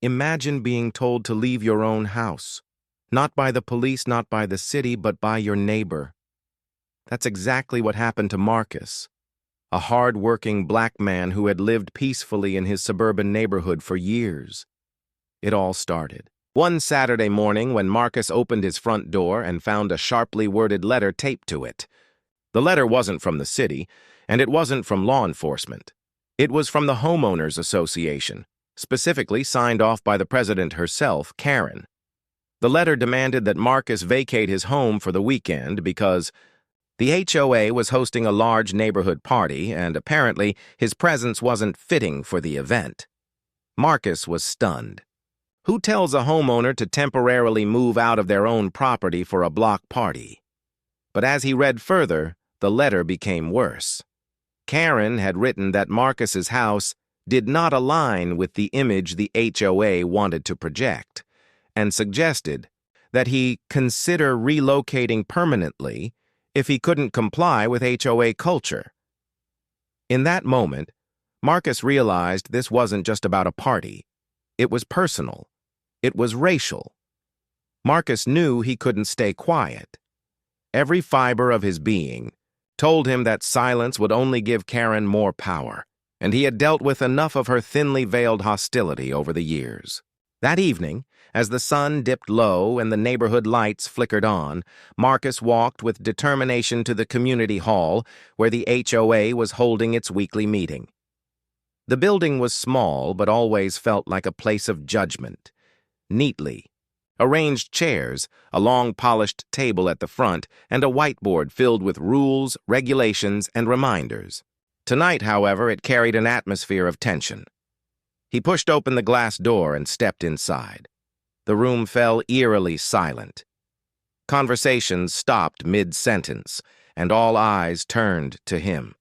Imagine being told to leave your own house. Not by the police, not by the city, but by your neighbor. That's exactly what happened to Marcus, a hard-working black man who had lived peacefully in his suburban neighborhood for years. It all started one Saturday morning when Marcus opened his front door and found a sharply worded letter taped to it. The letter wasn't from the city, and it wasn't from law enforcement. It was from the Homeowners Association, specifically signed off by the president herself, Karen. The letter demanded that Marcus vacate his home for the weekend because the HOA was hosting a large neighborhood party, and apparently his presence wasn't fitting for the event. Marcus was stunned. Who tells a homeowner to temporarily move out of their own property for a block party? But as he read further, the letter became worse. Karen had written that Marcus's house did not align with the image the HOA wanted to project, and suggested that he consider relocating permanently if he couldn't comply with HOA culture. In that moment, Marcus realized this wasn't just about a party. It was personal. It was racial. Marcus knew he couldn't stay quiet. Every fiber of his being told him that silence would only give Karen more power, and he had dealt with enough of her thinly veiled hostility over the years. That evening, as the sun dipped low and the neighborhood lights flickered on, Marcus walked with determination to the community hall where the HOA was holding its weekly meeting. The building was small but always felt like a place of judgment. Neatly arranged chairs, a long polished table at the front, and a whiteboard filled with rules, regulations, and reminders. Tonight, however, it carried an atmosphere of tension. He pushed open the glass door and stepped inside. The room fell eerily silent. Conversations stopped mid-sentence, and all eyes turned to him.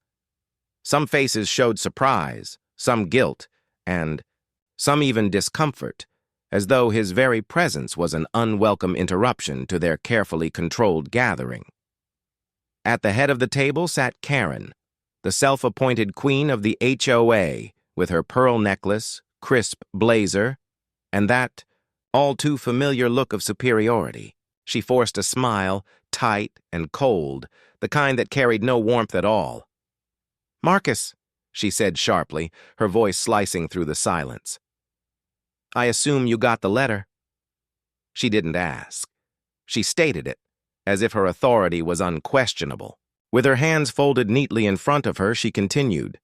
Some faces showed surprise, some guilt, and some even discomfort, as though his very presence was an unwelcome interruption to their carefully controlled gathering. At the head of the table sat Karen, the self-appointed queen of the HOA, with her pearl necklace, crisp blazer, and that all-too-familiar look of superiority. She forced a smile, tight and cold, the kind that carried no warmth at all. "Marcus," she said sharply, her voice slicing through the silence. "I assume you got the letter." She didn't ask. She stated it, as if her authority was unquestionable. With her hands folded neatly in front of her, she continued,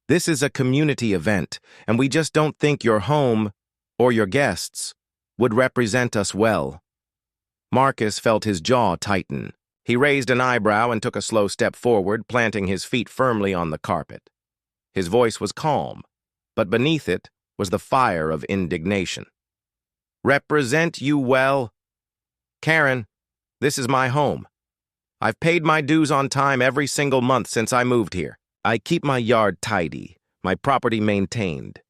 "This is a community event, and we just don't think your home, or your guests, would represent us well." Marcus felt his jaw tighten. He raised an eyebrow and took a slow step forward, planting his feet firmly on the carpet. His voice was calm, but beneath it was the fire of indignation. "Represent you well? Karen, this is my home. I've paid my dues on time every single month since I moved here. I keep my yard tidy, my property maintained.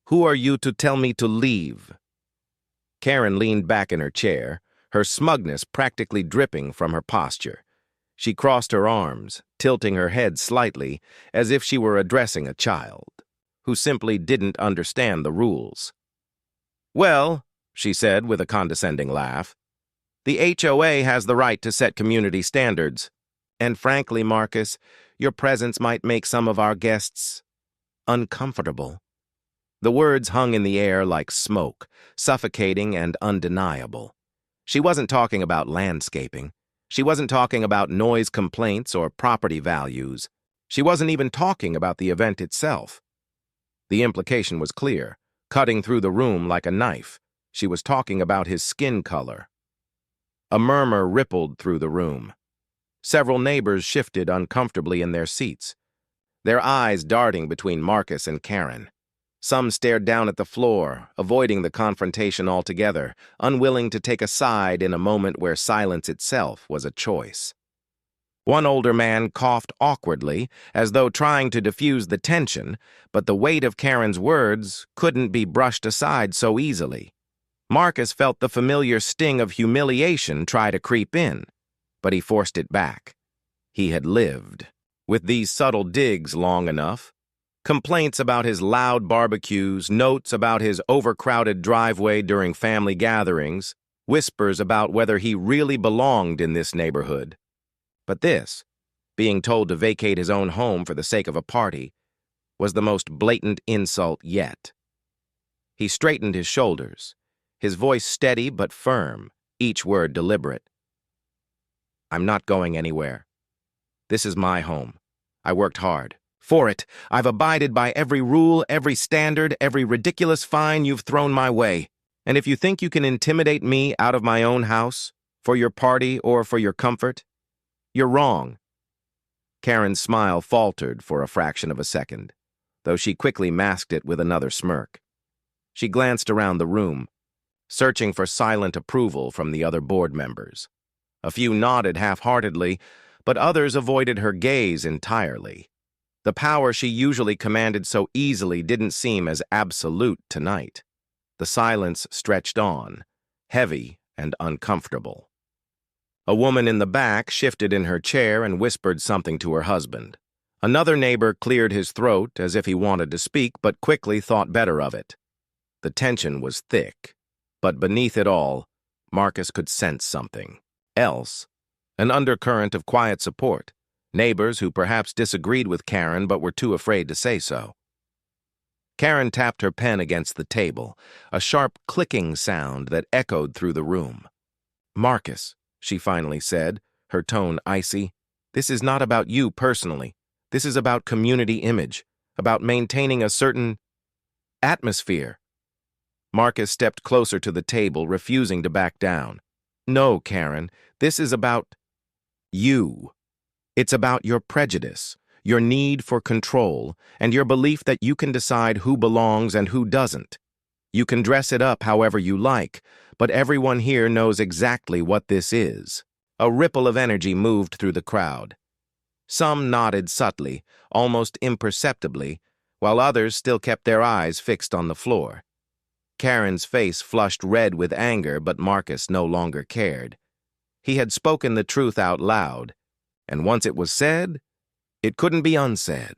Who are you to tell me to leave?" Karen leaned back in her chair, her smugness practically dripping from her posture. She crossed her arms, tilting her head slightly, as if she were addressing a child who simply didn't understand the rules. "Well," she said with a condescending laugh, "the HOA has the right to set community standards. And frankly, Marcus, your presence might make some of our guests uncomfortable." The words hung in the air like smoke, suffocating and undeniable. She wasn't talking about landscaping. She wasn't talking about noise complaints or property values. She wasn't even talking about the event itself. The implication was clear, cutting through the room like a knife. She was talking about his skin color. A murmur rippled through the room. Several neighbors shifted uncomfortably in their seats, their eyes darting between Marcus and Karen. Some stared down at the floor, avoiding the confrontation altogether, unwilling to take a side in a moment where silence itself was a choice. One older man coughed awkwardly, as though trying to diffuse the tension, but the weight of Karen's words couldn't be brushed aside so easily. Marcus felt the familiar sting of humiliation try to creep in, but he forced it back. He had lived with these subtle digs long enough. Complaints about his loud barbecues, notes about his overcrowded driveway during family gatherings, whispers about whether he really belonged in this neighborhood. But this, being told to vacate his own home for the sake of a party, was the most blatant insult yet. He straightened his shoulders, his voice steady but firm, each word deliberate. I'm not going anywhere. This is my home. I worked hard. For it, I've abided by every rule, every standard, every ridiculous fine you've thrown my way. And if you think you can intimidate me out of my own house, for your party or for your comfort, you're wrong. Karen's smile faltered for a fraction of a second, though she quickly masked it with another smirk. She glanced around the room, searching for silent approval from the other board members. A few nodded half-heartedly, but others avoided her gaze entirely. The power she usually commanded so easily didn't seem as absolute tonight. The silence stretched on, heavy and uncomfortable. A woman in the back shifted in her chair and whispered something to her husband. Another neighbor cleared his throat as if he wanted to speak, but quickly thought better of it. The tension was thick, but beneath it all, Marcus could sense something else, an undercurrent of quiet support. Neighbors who perhaps disagreed with Karen but were too afraid to say so. Karen tapped her pen against the table, a sharp clicking sound that echoed through the room. Marcus, she finally said, her tone icy, this is not about you personally. This is about community image, about maintaining a certain atmosphere. Marcus stepped closer to the table, refusing to back down. No, Karen, this is about you. It's about your prejudice, your need for control, and your belief that you can decide who belongs and who doesn't. You can dress it up however you like, but everyone here knows exactly what this is. A ripple of energy moved through the crowd. Some nodded subtly, almost imperceptibly, while others still kept their eyes fixed on the floor. Karen's face flushed red with anger, but Marcus no longer cared. He had spoken the truth out loud, and once it was said, it couldn't be unsaid.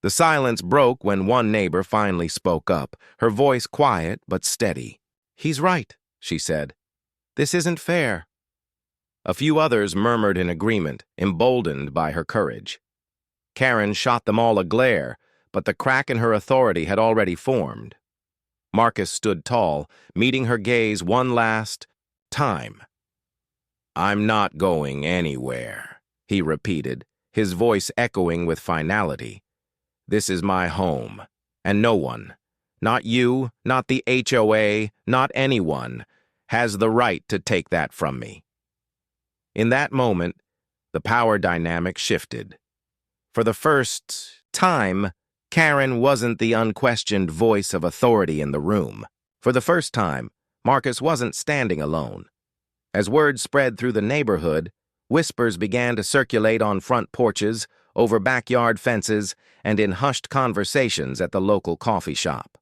The silence broke when one neighbor finally spoke up, her voice quiet but steady. He's right, she said. This isn't fair. A few others murmured in agreement, emboldened by her courage. Karen shot them all a glare, but the crack in her authority had already formed. Marcus stood tall, meeting her gaze one last time. I'm not going anywhere, he repeated, his voice echoing with finality. This is my home, and no one, not you, not the HOA, not anyone, has the right to take that from me. In that moment, the power dynamic shifted. For the first time, Karen wasn't the unquestioned voice of authority in the room. For the first time, Marcus wasn't standing alone. As word spread through the neighborhood, whispers began to circulate on front porches, over backyard fences, and in hushed conversations at the local coffee shop.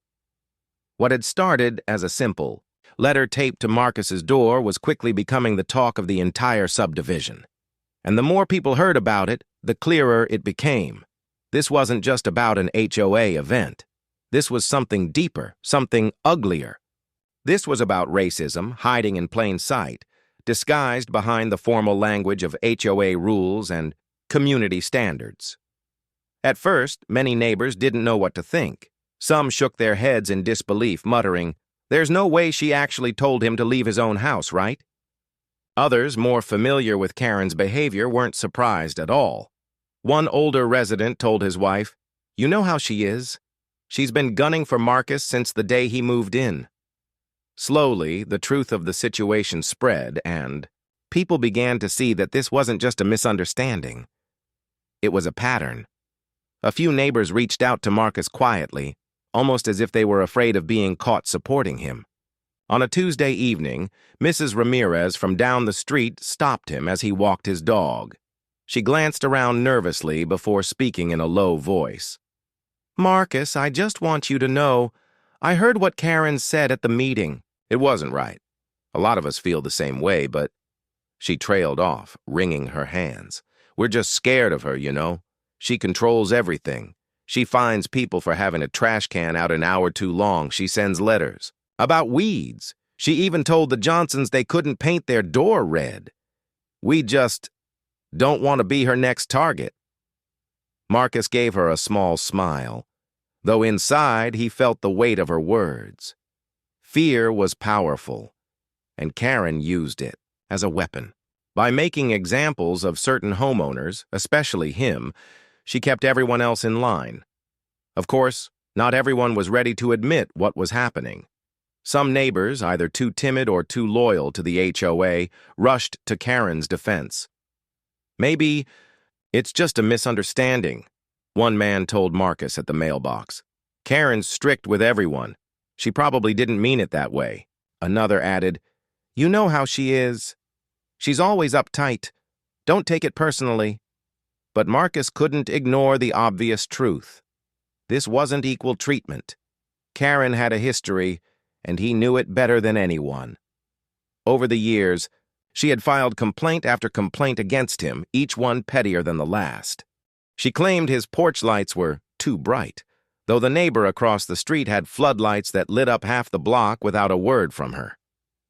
What had started as a simple letter taped to Marcus's door was quickly becoming the talk of the entire subdivision. And the more people heard about it, the clearer it became. This wasn't just about an HOA event. This was something deeper, something uglier. This was about racism hiding in plain sight, disguised behind the formal language of HOA rules and community standards. At first, many neighbors didn't know what to think. Some shook their heads in disbelief, muttering, "There's no way she actually told him to leave his own house, right?" Others, more familiar with Karen's behavior, weren't surprised at all. One older resident told his wife, "You know how she is. She's been gunning for Marcus since the day he moved in." Slowly, the truth of the situation spread, and people began to see that this wasn't just a misunderstanding. It was a pattern. A few neighbors reached out to Marcus quietly, almost as if they were afraid of being caught supporting him. On a Tuesday evening, Mrs. Ramirez from down the street stopped him as he walked his dog. She glanced around nervously before speaking in a low voice. "Marcus, I just want you to know, I heard what Karen said at the meeting. It wasn't right. A lot of us feel the same way, but..." She trailed off, wringing her hands. "We're just scared of her, you know. She controls everything. She fines people for having a trash can out an hour too long. She sends letters about weeds. She even told the Johnsons they couldn't paint their door red. We just don't want to be her next target. Marcus gave her a small smile, though inside he felt the weight of her words. Fear was powerful, and Karen used it as a weapon. By making examples of certain homeowners, especially him, she kept everyone else in line. Of course, not everyone was ready to admit what was happening. Some neighbors, either too timid or too loyal to the HOA, rushed to Karen's defense. Maybe it's just a misunderstanding, one man told Marcus at the mailbox. Karen's strict with everyone. She probably didn't mean it that way. Another added, "You know how she is. She's always uptight. Don't take it personally." But Marcus couldn't ignore the obvious truth. This wasn't equal treatment. Karen had a history, and he knew it better than anyone. Over the years, she had filed complaint after complaint against him, each one pettier than the last. She claimed his porch lights were too bright, though the neighbor across the street had floodlights that lit up half the block without a word from her.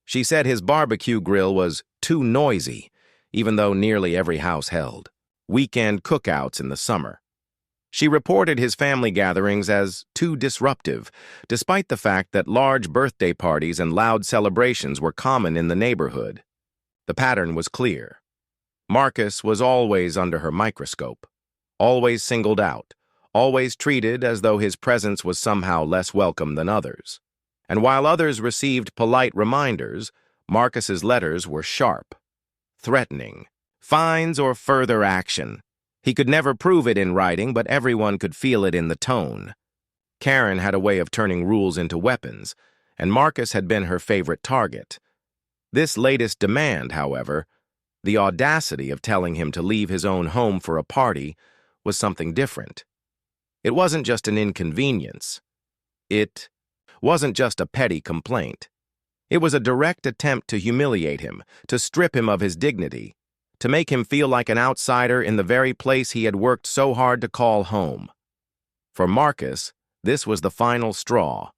She said his barbecue grill was too noisy, even though nearly every house held weekend cookouts in the summer. She reported his family gatherings as too disruptive, despite the fact that large birthday parties and loud celebrations were common in the neighborhood. The pattern was clear. Marcus was always under her microscope, always singled out, always treated as though his presence was somehow less welcome than others. And while others received polite reminders, Marcus's letters were sharp, threatening, fines or further action. He could never prove it in writing, but everyone could feel it in the tone. Karen had a way of turning rules into weapons, and Marcus had been her favorite target. This latest demand, however, the audacity of telling him to leave his own home for a party, was something different. It wasn't just an inconvenience. It wasn't just a petty complaint. It was a direct attempt to humiliate him, to strip him of his dignity, to make him feel like an outsider in the very place he had worked so hard to call home. For Marcus, this was the final straw.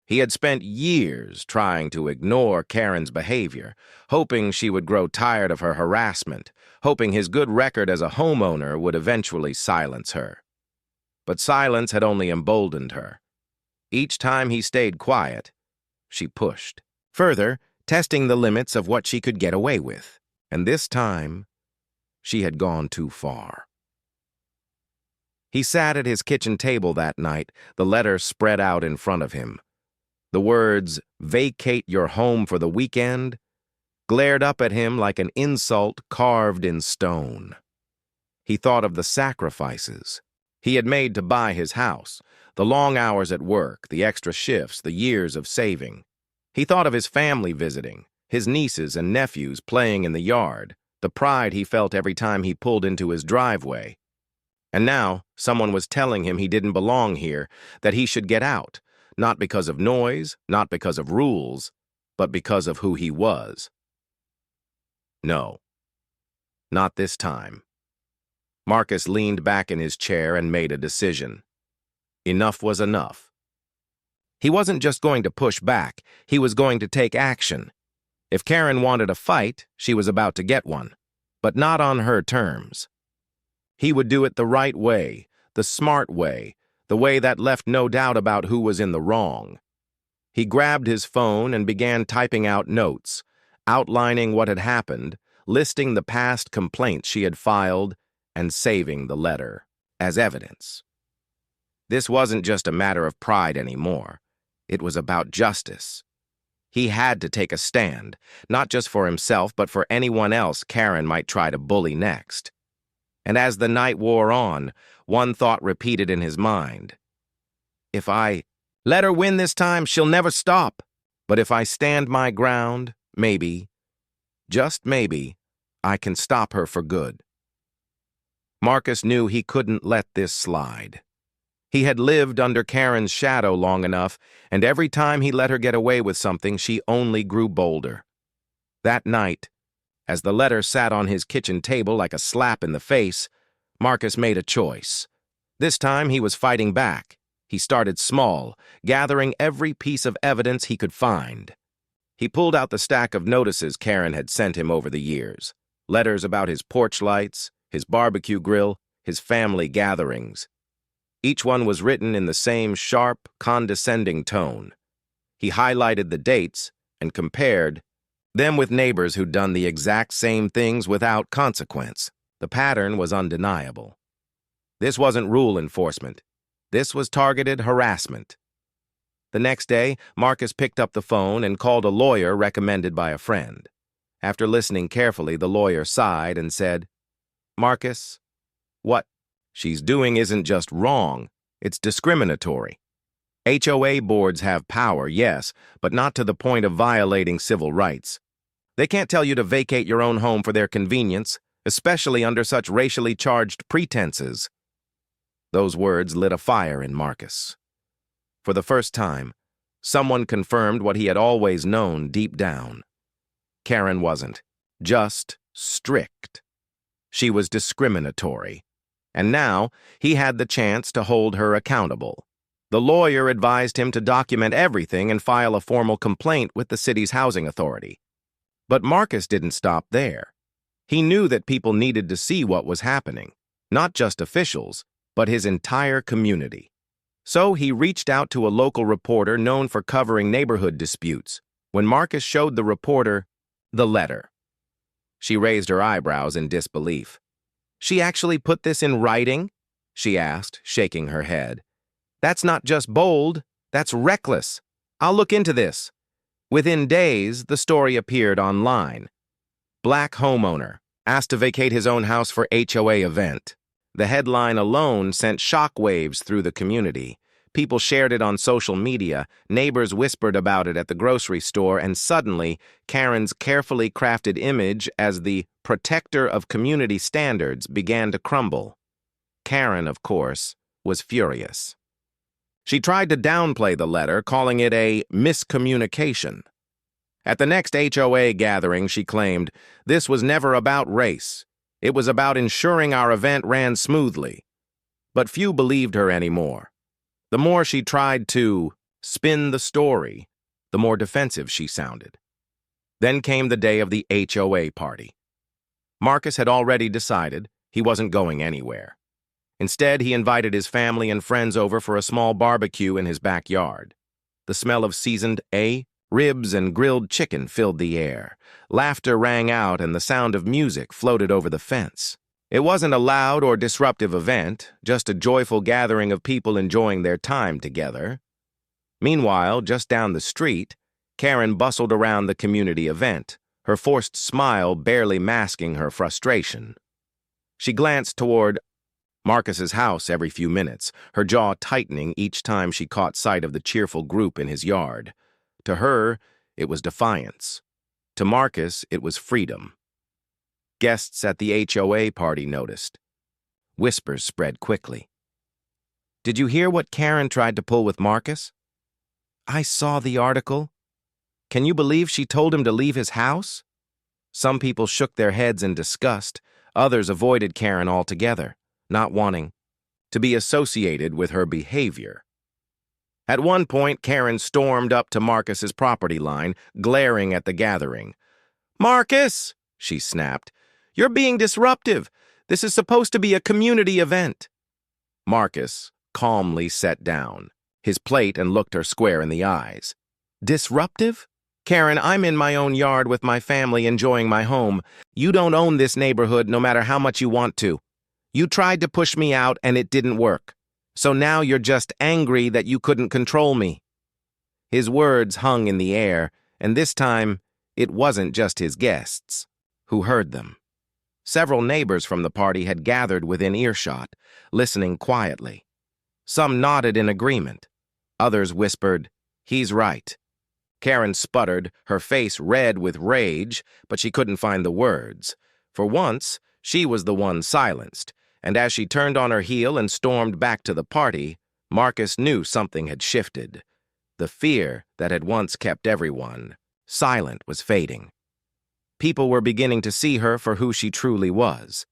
He had spent years trying to ignore Karen's behavior, hoping she would grow tired of her harassment, hoping his good record as a homeowner would eventually silence her. But silence had only emboldened her. Each time he stayed quiet, she pushed, further testing the limits of what she could get away with. And this time, she had gone too far. He sat at his kitchen table that night, the letter spread out in front of him. The words, "Vacate your home for the weekend," glared up at him like an insult carved in stone. He thought of the sacrifices he had made to buy his house, the long hours at work, the extra shifts, the years of saving. He thought of his family visiting, his nieces and nephews playing in the yard, the pride he felt every time he pulled into his driveway. And now, someone was telling him he didn't belong here, that he should get out, not because of noise, not because of rules, but because of who he was. No, not this time. Marcus leaned back in his chair and made a decision. Enough was enough. He wasn't just going to push back, he was going to take action. If Karen wanted a fight, she was about to get one, but not on her terms. He would do it the right way, the smart way, the way that left no doubt about who was in the wrong. He grabbed his phone and began typing out notes, outlining what had happened, listing the past complaints she had filed, and saving the letter as evidence. This wasn't just a matter of pride anymore. It was about justice. He had to take a stand, not just for himself, but for anyone else Karen might try to bully next. And as the night wore on, one thought repeated in his mind. If I let her win this time, she'll never stop. But if I stand my ground, maybe, just maybe, I can stop her for good. Marcus knew he couldn't let this slide. He had lived under Karen's shadow long enough, and every time he let her get away with something, she only grew bolder. That night, as the letter sat on his kitchen table like a slap in the face, Marcus made a choice. This time he was fighting back. He started small, gathering every piece of evidence he could find. He pulled out the stack of notices Karen had sent him over the years. Letters about his porch lights, his barbecue grill, his family gatherings. Each one was written in the same sharp, condescending tone. He highlighted the dates and compared them with neighbors who'd done the exact same things without consequence. The pattern was undeniable. This wasn't rule enforcement. This was targeted harassment. The next day, Marcus picked up the phone and called a lawyer recommended by a friend. After listening carefully, the lawyer sighed and said, "Marcus, what she's doing isn't just wrong, it's discriminatory. HOA boards have power, yes, but not to the point of violating civil rights. They can't tell you to vacate your own home for their convenience, especially under such racially charged pretenses." Those words lit a fire in Marcus. For the first time, someone confirmed what he had always known deep down. Karen wasn't just strict. She was discriminatory. And now he had the chance to hold her accountable. The lawyer advised him to document everything and file a formal complaint with the city's housing authority. But Marcus didn't stop there. He knew that people needed to see what was happening, not just officials, but his entire community. So he reached out to a local reporter known for covering neighborhood disputes. When Marcus showed the reporter the letter, she raised her eyebrows in disbelief. "She actually put this in writing?" she asked, shaking her head. "That's not just bold, that's reckless. I'll look into this." Within days, the story appeared online. Black homeowner asked to vacate his own house for HOA event. The headline alone sent shockwaves through the community. People shared it on social media, neighbors whispered about it at the grocery store, and suddenly, Karen's carefully crafted image as the protector of community standards began to crumble. Karen, of course, was furious. She tried to downplay the letter, calling it a miscommunication. At the next HOA gathering, she claimed, "This was never about race. It was about ensuring our event ran smoothly." But few believed her anymore. The more she tried to spin the story, the more defensive she sounded. Then came the day of the HOA party. Marcus had already decided he wasn't going anywhere. Instead, he invited his family and friends over for a small barbecue in his backyard. The smell of seasoned ribs and grilled chicken filled the air. Laughter rang out and the sound of music floated over the fence. It wasn't a loud or disruptive event, just a joyful gathering of people enjoying their time together. Meanwhile, just down the street, Karen bustled around the community event, her forced smile barely masking her frustration. She glanced toward Marcus's house every few minutes, her jaw tightening each time she caught sight of the cheerful group in his yard. To her, it was defiance. To Marcus, it was freedom. Guests at the HOA party noticed. Whispers spread quickly. "Did you hear what Karen tried to pull with Marcus?" "I saw the article." "Can you believe she told him to leave his house?" Some people shook their heads in disgust. Others avoided Karen altogether, not wanting to be associated with her behavior. At one point, Karen stormed up to Marcus's property line, glaring at the gathering. "Marcus!" she snapped. "You're being disruptive. This is supposed to be a community event." Marcus calmly sat down his plate and looked her square in the eyes. "Disruptive? Karen, I'm in my own yard with my family enjoying my home. You don't own this neighborhood no matter how much you want to. You tried to push me out and it didn't work. So now you're just angry that you couldn't control me." His words hung in the air, and this time it wasn't just his guests who heard them. Several neighbors from the party had gathered within earshot, listening quietly. Some nodded in agreement. Others whispered, "He's right." Karen sputtered, her face red with rage, but she couldn't find the words. For once, she was the one silenced, and as she turned on her heel and stormed back to the party, Marcus knew something had shifted. The fear that had once kept everyone silent was fading. People were beginning to see her for who she truly was.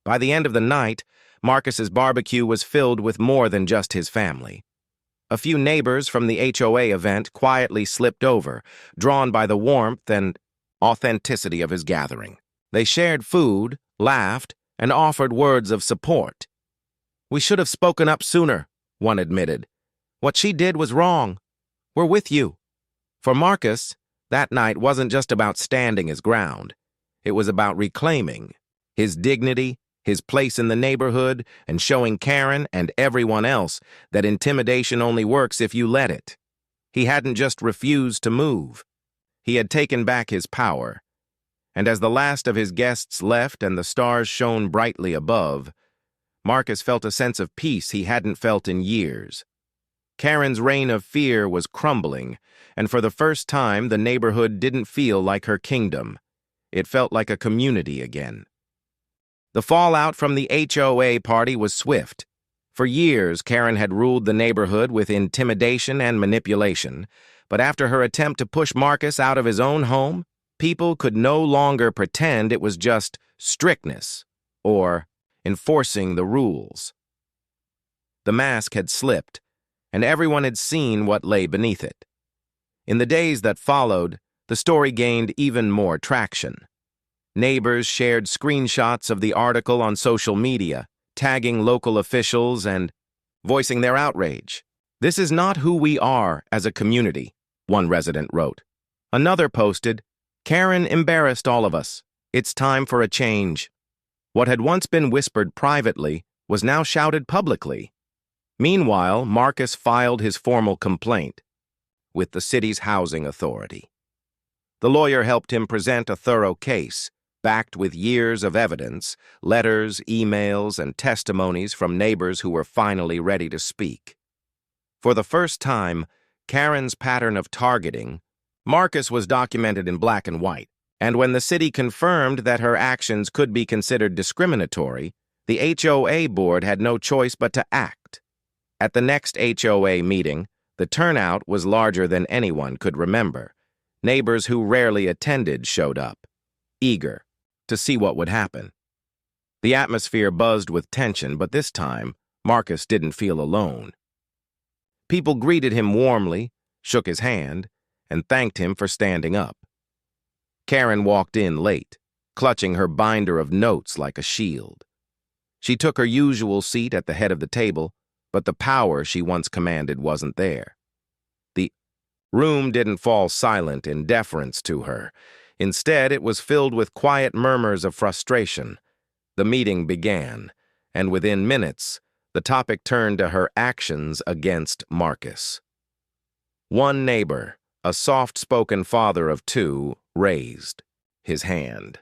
By the end of the night, Marcus's barbecue was filled with more than just his family. A few neighbors from the HOA event quietly slipped over, drawn by the warmth and authenticity of his gathering. They shared food, laughed, and offered words of support. "We should have spoken up sooner," one admitted. "What she did was wrong. We're with you." For Marcus, that night wasn't just about standing his ground. It was about reclaiming his dignity, his place in the neighborhood, and showing Karen and everyone else that intimidation only works if you let it. He hadn't just refused to move. He had taken back his power. And as the last of his guests left and the stars shone brightly above, Marcus felt a sense of peace he hadn't felt in years. Karen's reign of fear was crumbling, and for the first time the neighborhood didn't feel like her kingdom. It felt like a community again. The fallout from the HOA party was swift. For years, Karen had ruled the neighborhood with intimidation and manipulation, but after her attempt to push Marcus out of his own home, people could no longer pretend it was just strictness or enforcing the rules. The mask had slipped, and everyone had seen what lay beneath it. In the days that followed, the story gained even more traction. Neighbors shared screenshots of the article on social media, tagging local officials and voicing their outrage. "This is not who we are as a community," one resident wrote. Another posted, "Karen embarrassed all of us. It's time for a change." What had once been whispered privately was now shouted publicly. Meanwhile, Marcus filed his formal complaint with the city's housing authority. The lawyer helped him present a thorough case, backed with years of evidence, letters, emails, and testimonies from neighbors who were finally ready to speak. For the first time, Karen's pattern of targeting, Marcus was documented in black and white, and when the city confirmed that her actions could be considered discriminatory, the HOA board had no choice but to act. At the next HOA meeting, the turnout was larger than anyone could remember. Neighbors who rarely attended showed up, eager to see what would happen. The atmosphere buzzed with tension, but this time, Marcus didn't feel alone. People greeted him warmly, shook his hand, and thanked him for standing up. Karen walked in late, clutching her binder of notes like a shield. She took her usual seat at the head of the table, but the power she once commanded wasn't there. The room didn't fall silent in deference to her. Instead, it was filled with quiet murmurs of frustration. The meeting began, and within minutes, the topic turned to her actions against Marcus. One neighbor, a soft-spoken father of two, raised his hand.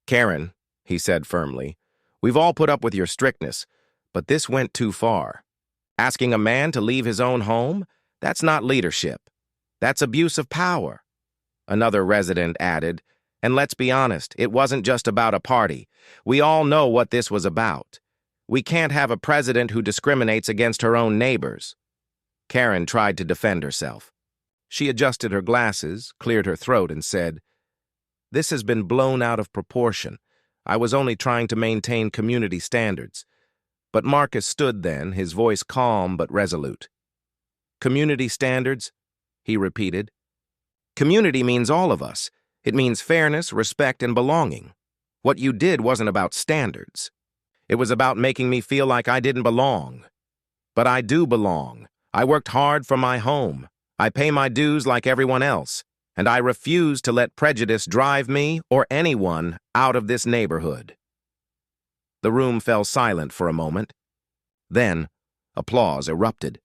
"Karen," he said firmly, "we've all put up with your strictness, but this went too far. Asking a man to leave his own home? That's not leadership. That's abuse of power." Another resident added, "And let's be honest, it wasn't just about a party. We all know what this was about. We can't have a president who discriminates against her own neighbors." Karen tried to defend herself. She adjusted her glasses, cleared her throat, and said, "This has been blown out of proportion. I was only trying to maintain community standards." But Marcus stood then, his voice calm but resolute. "Community standards?" he repeated. "Community means all of us. It means fairness, respect, and belonging. What you did wasn't about standards. It was about making me feel like I didn't belong. But I do belong. I worked hard for my home. I pay my dues like everyone else, and I refuse to let prejudice drive me or anyone out of this neighborhood." The room fell silent for a moment. Then, applause erupted.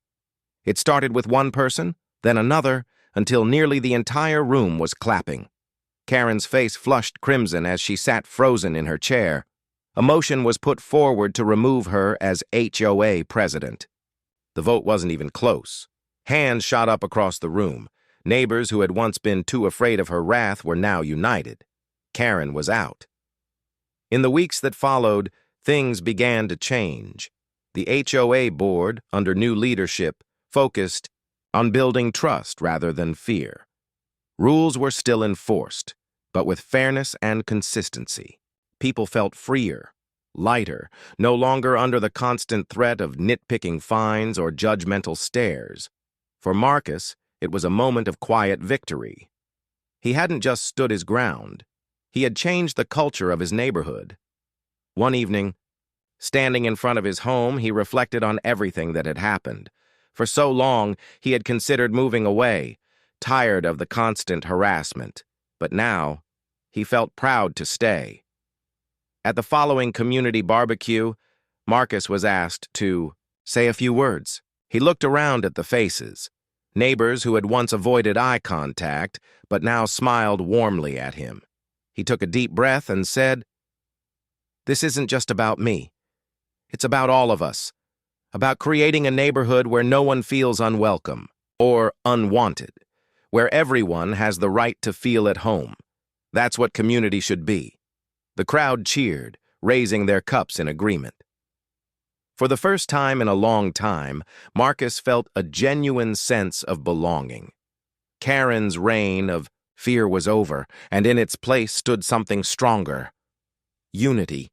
It started with one person, then another, until nearly the entire room was clapping. Karen's face flushed crimson as she sat frozen in her chair. A motion was put forward to remove her as HOA president. The vote wasn't even close. Hands shot up across the room. Neighbors who had once been too afraid of her wrath were now united. Karen was out. In the weeks that followed, things began to change. The HOA board, under new leadership, focused on building trust rather than fear. Rules were still enforced, but with fairness and consistency. People felt freer, lighter, no longer under the constant threat of nitpicking fines or judgmental stares. For Marcus, it was a moment of quiet victory. He hadn't just stood his ground. He had changed the culture of his neighborhood. One evening, standing in front of his home, he reflected on everything that had happened. For so long, he had considered moving away, tired of the constant harassment. But now, he felt proud to stay. At the following community barbecue, Marcus was asked to say a few words. He looked around at the faces, neighbors who had once avoided eye contact, but now smiled warmly at him. He took a deep breath and said, "This isn't just about me. It's about all of us, about creating a neighborhood where no one feels unwelcome or unwanted, where everyone has the right to feel at home. That's what community should be." The crowd cheered, raising their cups in agreement. For the first time in a long time, Marcus felt a genuine sense of belonging. Karen's reign of fear was over, and in its place stood something stronger: unity,